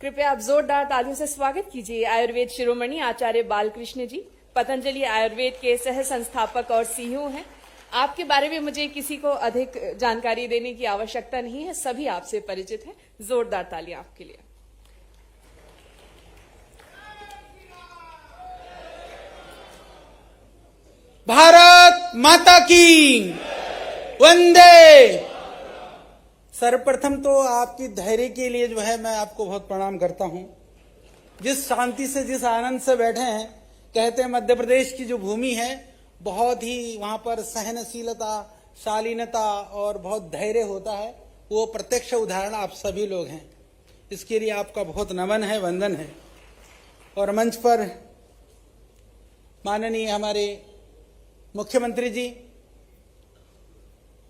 कृपया आप जोरदार तालियों से स्वागत कीजिए आयुर्वेद शिरोमणि आचार्य बालकृष्ण जी। पतंजलि आयुर्वेद के सह संस्थापक और सीईओ हैं। आपके बारे में मुझे किसी को अधिक जानकारी देने की आवश्यकता नहीं है, सभी आपसे परिचित हैं। जोरदार तालियां आपके लिए। भारत माता की वंदे। सर्वप्रथम तो आपकी धैर्य के लिए जो है मैं आपको बहुत प्रणाम करता हूं। जिस शांति से, जिस आनंद से बैठे हैं, कहते हैं मध्य प्रदेश की जो भूमि है बहुत ही वहां पर सहनशीलता, शालीनता और बहुत धैर्य होता है। वो प्रत्यक्ष उदाहरण आप सभी लोग हैं। इसके लिए आपका बहुत नमन है, वंदन है। और मंच पर माननीय हमारे मुख्यमंत्री जी,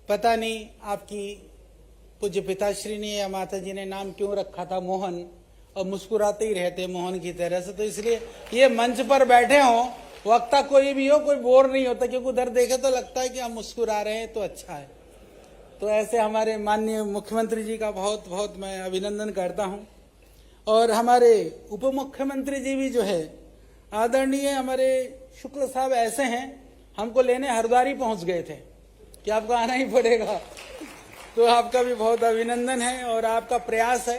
पता नहीं आपकी पूज्य पिताश्री ने या माता जी ने नाम क्यों रखा था मोहन, और मुस्कुराते ही रहते मोहन की तरह से, तो इसलिए ये मंच पर बैठे हो, वक्ता कोई भी हो, कोई बोर नहीं होता, क्योंकि उधर देखे तो लगता है कि हम मुस्कुरा रहे हैं तो अच्छा है। तो ऐसे हमारे माननीय मुख्यमंत्री जी का बहुत बहुत मैं अभिनंदन करता हूं। और हमारे उप मुख्यमंत्री जी भी जो है आदरणीय हमारे शुक्ल साहब ऐसे हैं, हमको लेने हरिद्वार पहुंच गए थे कि आपको आना ही पड़ेगा। तो आपका भी बहुत अभिनंदन है और आपका प्रयास है।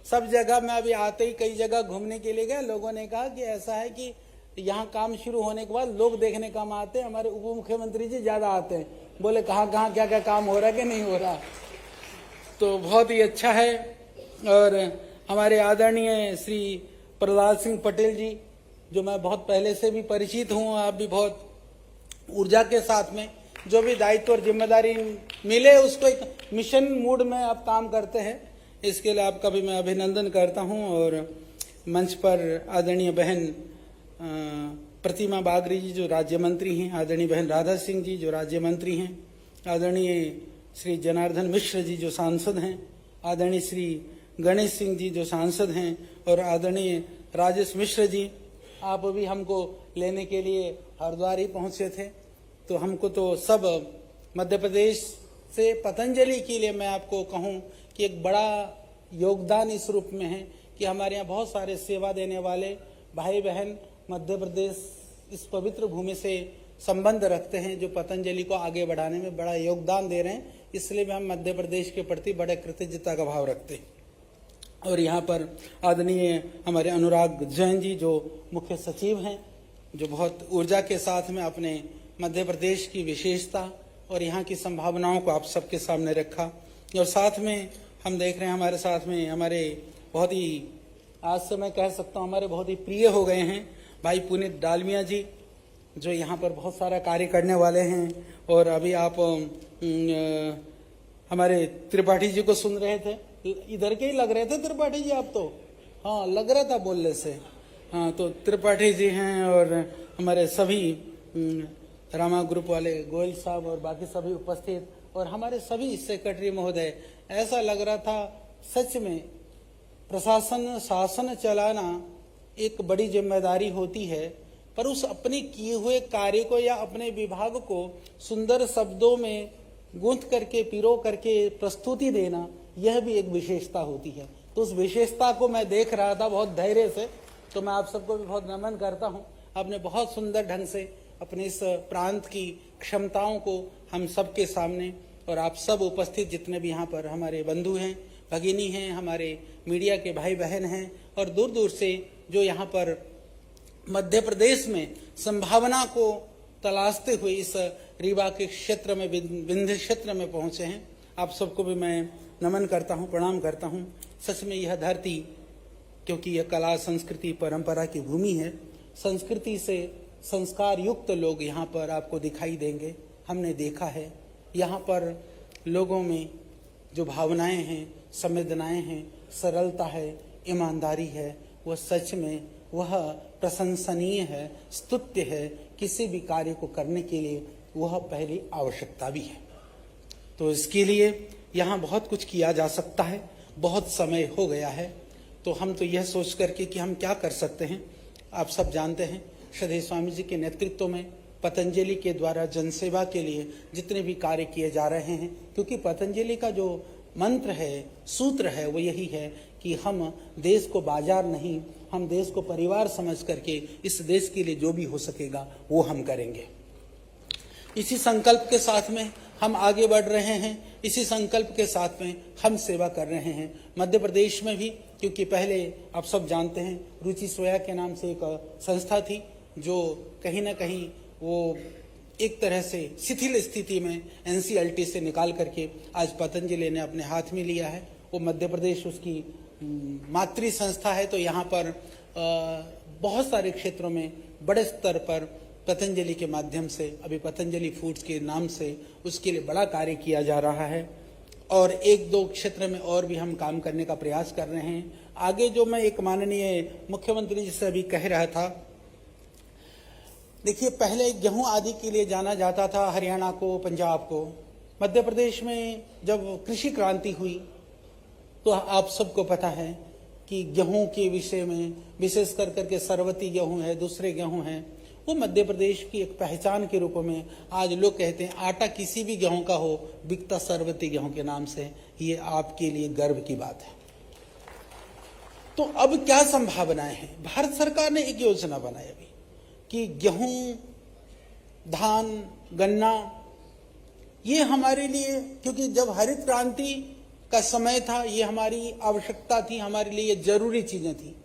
सब जगह मैं अभी आते ही कई जगह घूमने के लिए गया, लोगों ने कहा कि ऐसा है कि यहाँ काम शुरू होने के बाद लोग देखने कम आते हैं, हमारे उप मुख्यमंत्री जी ज्यादा आते हैं। बोले कहाँ कहाँ क्या क्या काम हो रहा है कि नहीं हो रहा। तो बहुत ही अच्छा है। और हमारे आदरणीय श्री प्रहलाद सिंह पटेल जी, जो मैं बहुत पहले से भी परिचित हूँ, आप भी बहुत ऊर्जा के साथ में जो भी दायित्व और जिम्मेदारी मिले उसको एक मिशन मूड में आप काम करते हैं, इसके लिए आपका भी मैं अभिनंदन करता हूं। और मंच पर आदरणीय बहन प्रतिमा बागरी जी जो राज्य मंत्री हैं, आदरणीय बहन राधा सिंह जी जो राज्य मंत्री हैं, आदरणीय श्री जनार्दन मिश्र जी जो सांसद हैं, आदरणीय श्री गणेश सिंह जी जो सांसद हैं, और आदरणीय राजेश मिश्र जी, आप भी हमको लेने के लिए हरिद्वार ही पहुंचे थे। तो हमको तो सब मध्य प्रदेश से पतंजलि के लिए मैं आपको कहूं कि एक बड़ा योगदान इस रूप में है कि हमारे यहाँ बहुत सारे सेवा देने वाले भाई बहन मध्य प्रदेश इस पवित्र भूमि से संबंध रखते हैं, जो पतंजलि को आगे बढ़ाने में बड़ा योगदान दे रहे हैं। इसलिए भी हम मध्य प्रदेश के प्रति बड़े कृतज्ञता का भाव रखते हैं। और यहाँ पर आदरणीय हमारे अनुराग जैन जी जो मुख्य सचिव हैं, जो बहुत ऊर्जा के साथ में अपने मध्य प्रदेश की विशेषता और यहाँ की संभावनाओं को आप सबके सामने रखा। और साथ में हम देख रहे हैं हमारे साथ में हमारे बहुत ही, आज से मैं कह सकता हूँ हमारे बहुत ही प्रिय हो गए हैं भाई पुनीत डालमिया जी, जो यहाँ पर बहुत सारा कार्य करने वाले हैं। और अभी आप हमारे त्रिपाठी जी को सुन रहे थे, इधर के ही लग रहे थे त्रिपाठी जी आप तो, हाँ लग रहा था बोलने से। हाँ, तो त्रिपाठी जी हैं और हमारे सभी रामा ग्रुप वाले गोयल साहब और बाकी सभी उपस्थित, और हमारे सभी सेक्रेटरी महोदय। ऐसा लग रहा था सच में प्रशासन शासन चलाना एक बड़ी जिम्मेदारी होती है, पर उस अपने किए हुए कार्य को या अपने विभाग को सुंदर शब्दों में गूंथ करके पिरो करके प्रस्तुति देना, यह भी एक विशेषता होती है। तो उस विशेषता को मैं देख रहा था बहुत धैर्य से। तो मैं आप सबको भी बहुत नमन करता हूँ। आपने बहुत सुंदर ढंग से अपने इस प्रांत की क्षमताओं को हम सबके सामने, और आप सब उपस्थित जितने भी यहाँ पर हमारे बंधु हैं, भगिनी हैं, हमारे मीडिया के भाई बहन हैं, और दूर दूर से जो यहाँ पर मध्य प्रदेश में संभावना को तलाशते हुए इस रीवा के क्षेत्र में, विंध्य क्षेत्र में पहुंचे हैं, आप सबको भी मैं नमन करता हूँ, प्रणाम करता हूँ। सच में यह धरती, क्योंकि यह कला संस्कृति परंपरा की भूमि है, संस्कृति से संस्कार युक्त लोग यहाँ पर आपको दिखाई देंगे। हमने देखा है यहाँ पर लोगों में जो भावनाएं हैं, संवेदनाएं हैं, सरलता है, ईमानदारी है, वह सच में वह प्रशंसनीय है, स्तुत्य है। किसी भी कार्य को करने के लिए वह पहली आवश्यकता भी है। तो इसके लिए यहाँ बहुत कुछ किया जा सकता है, बहुत समय हो गया है। तो हम तो यह सोच करके कि हम क्या कर सकते हैं, आप सब जानते हैं श्रद्धेय स्वामी जी के नेतृत्व में पतंजलि के द्वारा जनसेवा के लिए जितने भी कार्य किए जा रहे हैं, क्योंकि पतंजलि का जो मंत्र है, सूत्र है, वो यही है कि हम देश को बाजार नहीं, हम देश को परिवार समझ करके इस देश के लिए जो भी हो सकेगा वो हम करेंगे। इसी संकल्प के साथ में हम आगे बढ़ रहे हैं, इसी संकल्प के साथ में हम सेवा कर रहे हैं मध्य प्रदेश में भी, क्योंकि पहले आप सब जानते हैं रुचि सोया के नाम से एक संस्था थी जो कहीं ना कहीं वो एक तरह से शिथिल स्थिति में एनसीएलटी से निकाल करके आज पतंजलि ने अपने हाथ में लिया है। वो मध्य प्रदेश उसकी मातृ संस्था है, तो यहाँ पर बहुत सारे क्षेत्रों में बड़े स्तर पर पतंजलि के माध्यम से अभी पतंजलि फूड्स के नाम से उसके लिए बड़ा कार्य किया जा रहा है और एक दो क्षेत्र में और भी हम काम करने का प्रयास कर रहे हैं। आगे जो मैं एक माननीय मुख्यमंत्री जी से अभी कह रहा था, देखिए पहले गेहूं आदि के लिए जाना जाता था हरियाणा को, पंजाब को। मध्य प्रदेश में जब कृषि क्रांति हुई तो आप सबको पता है कि गेहूं के विषय में विशेष कर करके सरवती गेहूं है, दूसरे गेहूं हैं, वो मध्य प्रदेश की एक पहचान के रूप में आज लोग कहते हैं आटा किसी भी गेहूं का हो बिकता सरवती गेहूं के नाम से। ये आपके लिए गर्व की बात है। तो अब क्या संभावनाएं हैं? भारत सरकार ने एक योजना बनाई अभी कि गेहूं, धान, गन्ना ये हमारे लिए, क्योंकि जब हरित क्रांति का समय था ये हमारी आवश्यकता थी, हमारे लिए ये जरूरी चीजें थी।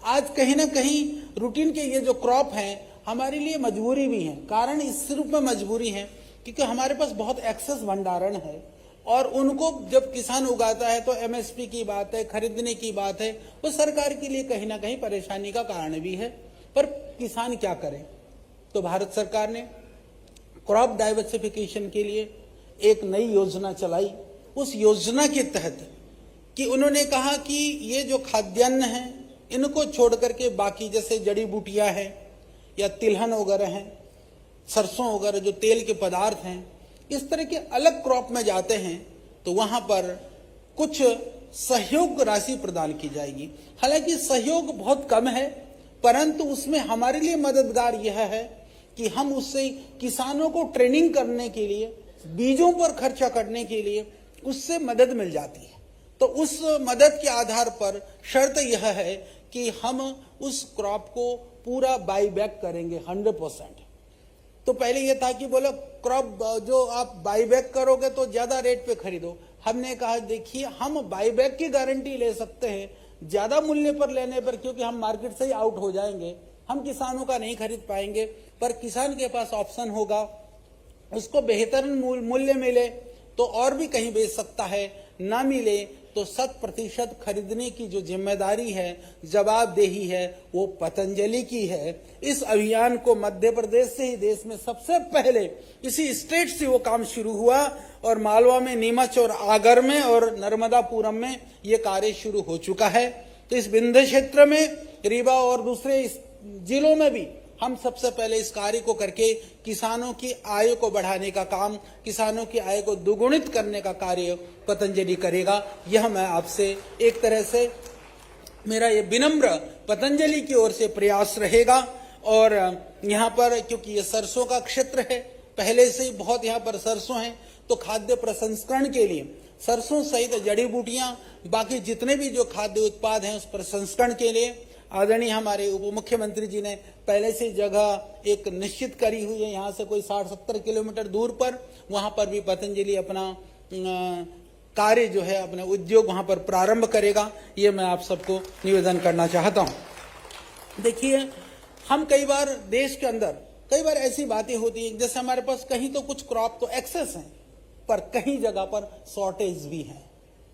आज कहीं ना कहीं रूटीन के ये जो क्रॉप हैं हमारे लिए मजबूरी भी है। कारण इस रूप में मजबूरी है क्योंकि हमारे पास बहुत एक्सेस भंडारण है और उनको जब किसान उगाता है तो एमएसपी की बात है, खरीदने की बात है, वो सरकार के लिए कहीं ना कहीं परेशानी का कारण भी है। पर किसान क्या करे? तो भारत सरकार ने क्रॉप डाइवर्सिफिकेशन के लिए एक नई योजना चलाई। उस योजना के तहत कि उन्होंने कहा कि ये जो खाद्यान्न है इनको छोड़ करके बाकी जैसे जड़ी बूटियां हैं या तिलहन वगैरह हैं, सरसों वगैरह जो तेल के पदार्थ हैं, इस तरह के अलग क्रॉप में जाते हैं तो वहां पर कुछ सहयोग राशि प्रदान की जाएगी। हालांकि सहयोग बहुत कम है, परंतु उसमें हमारे लिए मददगार यह है कि हम उससे किसानों को ट्रेनिंग करने के लिए, बीजों पर खर्चा करने के लिए उससे मदद मिल जाती है। तो उस मदद के आधार पर शर्त यह है कि हम उस क्रॉप को पूरा बाई बैक करेंगे 100%। तो पहले यह था कि बोलो क्रॉप जो आप बाई बैक करोगे तो ज्यादा रेट पे खरीदो। हमने कहा देखिए हम बाई बैक की गारंटी ले सकते हैं, ज्यादा मूल्य पर लेने पर क्योंकि हम मार्केट से ही आउट हो जाएंगे, हम किसानों का नहीं खरीद पाएंगे। पर किसान के पास ऑप्शन होगा, उसको बेहतर मूल्य मिले तो और भी कहीं बेच सकता है, ना मिले तो 100% खरीदने की जो जिम्मेदारी है, जवाबदेही है, वो पतंजलि की है। इस अभियान को मध्य प्रदेश से ही देश में सबसे पहले इसी स्टेट से वो काम शुरू हुआ और मालवा में, नीमच और आगर में और नर्मदापुरम में ये कार्य शुरू हो चुका है। तो इस विंध्य क्षेत्र में, रीवा और दूसरे जिलों में भी हम सबसे पहले इस कार्य को करके किसानों की आय को बढ़ाने का काम, किसानों की आय को दुगुणित करने का कार्य पतंजलि करेगा। यह मैं आपसे एक तरह से मेरा ये विनम्र पतंजलि की ओर से प्रयास रहेगा। और यहाँ पर क्योंकि ये सरसों का क्षेत्र है, पहले से ही बहुत यहाँ पर सरसों है, तो खाद्य प्रसंस्करण के लिए सरसों सहित जड़ी बूटियां, बाकी जितने भी जो खाद्य उत्पाद हैं उस प्रसंस्करण के लिए आदरणीय हमारे उप मुख्यमंत्री जी ने पहले से जगह एक निश्चित करी हुई है। यहाँ से कोई 60-70 किलोमीटर दूर पर, वहां पर भी पतंजलि अपना कार्य जो है, अपना उद्योग वहां पर प्रारंभ करेगा। ये मैं आप सबको निवेदन करना चाहता हूं। देखिए हम कई बार देश के अंदर कई बार ऐसी बातें होती है, जैसे हमारे पास कहीं तो कुछ क्रॉप तो एक्सेस है पर कहीं जगह पर शॉर्टेज भी है।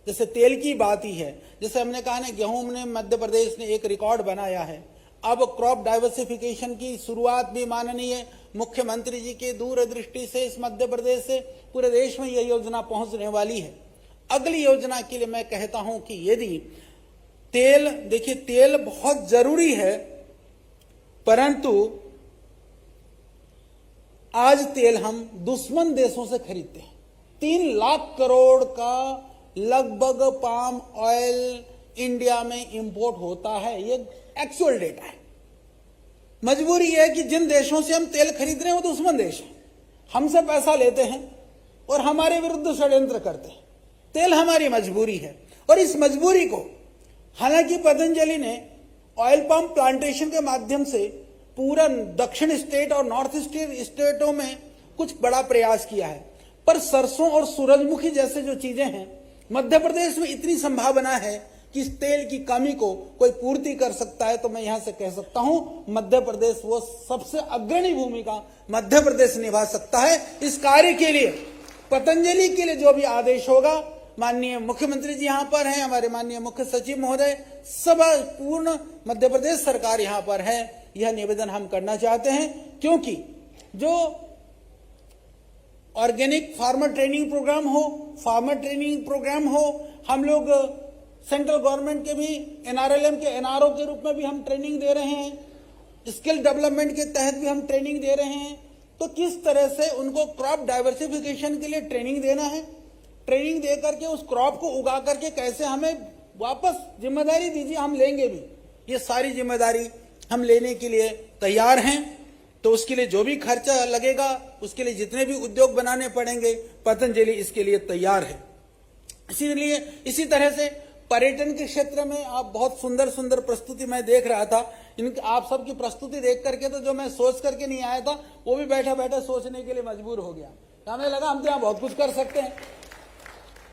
जैसे तेल की बात ही है, जैसे हमने कहा ना गेहूं में मध्य प्रदेश ने एक रिकॉर्ड बनाया है। अब क्रॉप डाइवर्सिफिकेशन की शुरुआत भी माननीय मुख्यमंत्री जी के दूरदृष्टि से इस मध्य प्रदेश से पूरे देश में यह योजना पहुंचने वाली है। अगली योजना के लिए मैं कहता हूं कि यदि तेल, देखिए तेल बहुत जरूरी है, परंतु आज तेल हम दुश्मन देशों से खरीदते हैं। 3 लाख करोड़ का लगभग पाम ऑयल इंडिया में इंपोर्ट होता है, ये एक्चुअल डेटा है। मजबूरी है कि जिन देशों से हम तेल खरीद रहे हैं वो दुश्मन देश हैं, हमसे पैसा लेते हैं और हमारे विरुद्ध षड्यंत्र करते हैं। तेल हमारी मजबूरी है और इस मजबूरी को हालांकि पतंजलि ने ऑयल पाम प्लांटेशन के माध्यम से पूरा दक्षिण स्टेट और नॉर्थ ईस्ट स्टेटों में कुछ बड़ा प्रयास किया है, पर सरसों और सूरजमुखी जैसे जो चीजें हैं, मध्य प्रदेश में इतनी संभावना है कि इस तेल की कमी को कोई पूर्ति कर सकता है। तो मैं यहां से कह सकता हूं मध्य प्रदेश वो सबसे अग्रणी भूमिका मध्य प्रदेश निभा सकता है। इस कार्य के लिए पतंजलि के लिए जो भी आदेश होगा, माननीय मुख्यमंत्री जी यहां पर हैं, हमारे माननीय मुख्य सचिव महोदय, सब पूर्ण मध्य प्रदेश सरकार यहां पर है, यह निवेदन हम करना चाहते हैं। क्योंकि जो ऑर्गेनिक फार्मर ट्रेनिंग प्रोग्राम हो, हम लोग सेंट्रल गवर्नमेंट के भी NRLM के NRO के रूप में भी हम ट्रेनिंग दे रहे हैं, स्किल डेवलपमेंट के तहत भी हम ट्रेनिंग दे रहे हैं। तो किस तरह से उनको क्रॉप डाइवर्सिफिकेशन के लिए ट्रेनिंग देना है, ट्रेनिंग दे करके उस क्रॉप को उगा करके कैसे हमें वापस जिम्मेदारी दीजिए, हम लेंगे भी, ये सारी जिम्मेदारी हम लेने के लिए तैयार हैं। तो उसके लिए जो भी खर्चा लगेगा, उसके लिए जितने भी उद्योग बनाने पड़ेंगे, पतंजलि इसके लिए तैयार है। इसीलिए इसी तरह से पर्यटन के क्षेत्र में आप बहुत सुंदर सुंदर प्रस्तुति मैं देख रहा था, आप सबकी प्रस्तुति देख करके तो जो मैं सोच करके नहीं आया था, वो भी बैठा बैठा सोचने के लिए मजबूर हो गया। हमें लगा हम तो यहाँ बहुत कुछ कर सकते हैं,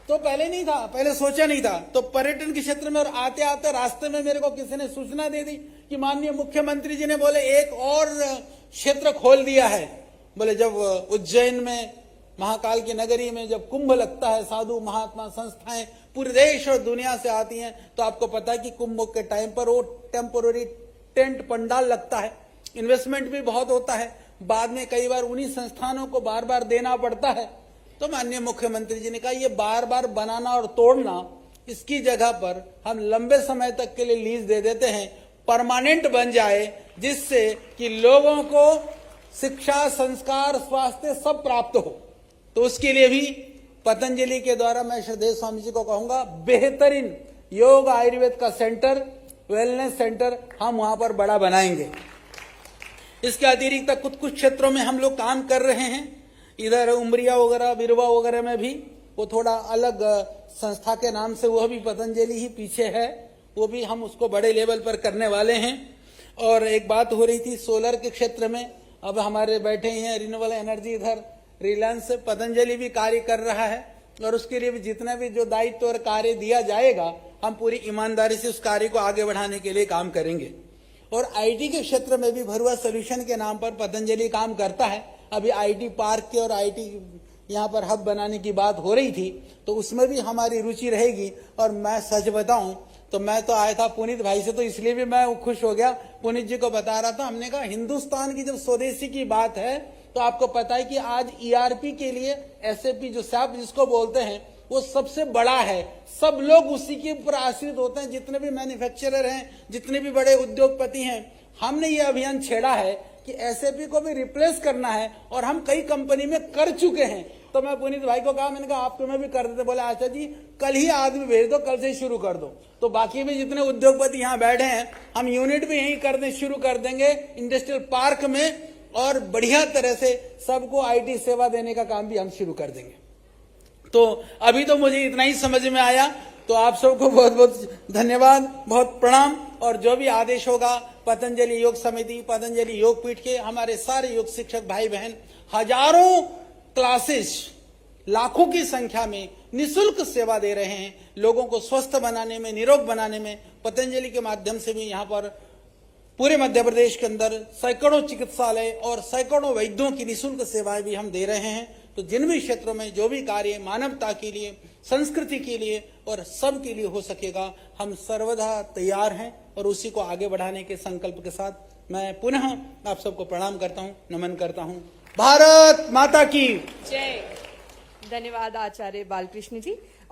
तो पहले नहीं था, पहले सोचा नहीं था। तो पर्यटन के क्षेत्र में और आते आते रास्ते में मेरे को किसी ने सूचना दे दी कि माननीय मुख्यमंत्री जी ने बोले एक और क्षेत्र खोल दिया है। बोले जब उज्जैन में महाकाल की नगरी में जब कुंभ लगता है, साधु महात्मा संस्थाएं पूरे देश और दुनिया से आती हैं, तो आपको पता है कि कुंभ के टाइम पर वो टेम्पोररी टेंट पंडाल लगता है, इन्वेस्टमेंट भी बहुत होता है, बाद में कई बार उन्हीं संस्थानों को बार बार देना पड़ता है। तो माननीय मुख्यमंत्री जी ने कहा ये बार बार बनाना और तोड़ना, इसकी जगह पर हम लंबे समय तक के लिए लीज दे देते हैं, परमानेंट बन जाए, जिससे कि लोगों को शिक्षा, संस्कार, स्वास्थ्य सब प्राप्त हो। तो उसके लिए भी पतंजलि के द्वारा मैं श्रद्धेय स्वामी जी को कहूंगा, बेहतरीन योग आयुर्वेद का सेंटर, वेलनेस सेंटर हम वहां पर बड़ा बनाएंगे। इसके अतिरिक्त कुछ क्षेत्रों में हम लोग काम कर रहे हैं, इधर उमरिया वगैरह, बिरवा वगैरह में भी, वो थोड़ा अलग संस्था के नाम से, वह भी पतंजलि ही पीछे है, वो भी हम उसको बड़े लेवल पर करने वाले हैं। और एक बात हो रही थी सोलर के क्षेत्र में, अब हमारे बैठे हैं रिन्यूएबल एनर्जी, इधर रिलायंस पतंजलि भी कार्य कर रहा है, और उसके लिए भी जितना भी जो दायित्व और कार्य दिया जाएगा, हम पूरी ईमानदारी से उस कार्य को आगे बढ़ाने के लिए काम करेंगे। और आईटी के क्षेत्र में भी भरुआ सोल्यूशन के नाम पर पतंजलि काम करता है। अभी आईटी पार्क के और आईटी यहाँ पर हब बनाने की बात हो रही थी, तो उसमें भी हमारी रुचि रहेगी। और मैं सच बताऊं तो मैं तो आया था पुनीत भाई से, तो इसलिए भी मैं खुश हो गया। पुनीत जी को बता रहा था, हमने कहा हिंदुस्तान की जब स्वदेशी की बात है, तो आपको पता है कि आज ईआरपी के लिए एसएपी जो SAP जिसको बोलते हैं, वो सबसे बड़ा है, सब लोग उसी के ऊपर आश्रित होते हैं, जितने भी मैन्युफैक्चरर हैं, जितने भी बड़े उद्योगपति हैं। हमने ये अभियान छेड़ा है कि एसएपी को भी रिप्लेस करना है, और हम कई कंपनी में कर चुके हैं। तो मैं पुनीत भाई को कहा, मैंने कहा आपको मैं भी कर देते, बोले अच्छा जी कल ही आदमी भेज दो, कल से ही शुरू कर दो। तो बाकी भी जितने उद्योगपति यहाँ बैठे हैं, हम यूनिट भी यही करने शुरू कर देंगे इंडस्ट्रियल पार्क में, और बढ़िया तरह से सबको आईटी सेवा देने का काम भी हम शुरू कर देंगे। तो अभी तो मुझे इतना ही समझ में आया, तो आप सबको बहुत बहुत धन्यवाद, बहुत प्रणाम। और जो भी आदेश होगा, पतंजलि योग समिति, पतंजलि योग पीठ के हमारे सारे योग शिक्षक भाई बहन हजारों क्लासेस, लाखों की संख्या में निशुल्क सेवा दे रहे हैं, लोगों को स्वस्थ बनाने में, निरोग बनाने में। पतंजलि के माध्यम से भी यहाँ पर पूरे मध्य प्रदेश के अंदर सैकड़ों चिकित्सालय और सैकड़ों वैद्यों की निःशुल्क सेवाएं भी हम दे रहे हैं। तो जिन भी क्षेत्रों में जो भी कार्य मानवता के लिए, संस्कृति के लिए और सब के लिए हो सकेगा, हम सर्वदा तैयार हैं, और उसी को आगे बढ़ाने के संकल्प के साथ मैं पुनः आप सबको प्रणाम करता हूं, नमन करता हूं। भारत माता की जय। धन्यवाद आचार्य बालकृष्ण जी।